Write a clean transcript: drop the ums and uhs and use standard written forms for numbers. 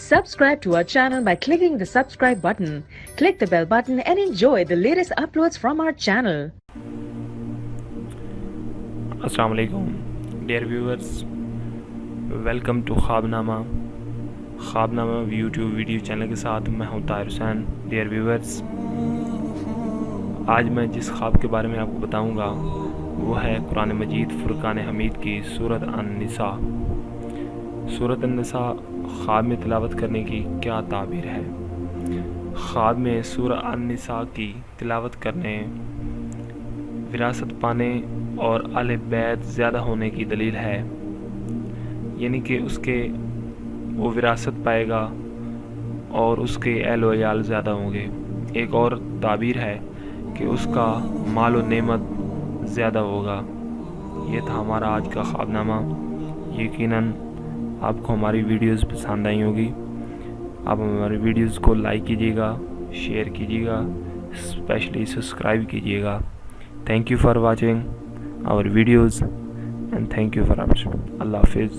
Subscribe to our channel by clicking the subscribe button. Click the bell button and enjoy the latest uploads from our channel. Assalamu alaikum dear viewers, welcome to ख्वाबनामा YouTube video channel के साथ मैं हूं Tahir Hussain. Dear viewers, आज मैं जिस ख्वाब के बारे में आपको बताऊंगा वो है कुरान मजीद फुरकान हमीद की सूरत अन-निसा। सूरत अन-निसा ख्वाब में तिलावत करने की क्या ताबीर है। ख्वाब में सूरत अन-निसा की तिलावत करने विरासत पाने और अहले बैत ज़्यादा होने की दलील है, यानी कि उसके वो विरासत पाएगा और उसके अहल व अयाल ज़्यादा होंगे। एक और ताबीर है कि उसका माल व नेमत ज़्यादा होगा। ये था हमारा आज का ख्वाबनामा। यकीनन आपको हमारी वीडियोस पसंद आई होगी। आप हमारी वीडियोस को लाइक कीजिएगा, शेयर कीजिएगा, स्पेशली सब्सक्राइब कीजिएगा। Thank you for watching our videos and thank you for अल्लाह हाफिज़।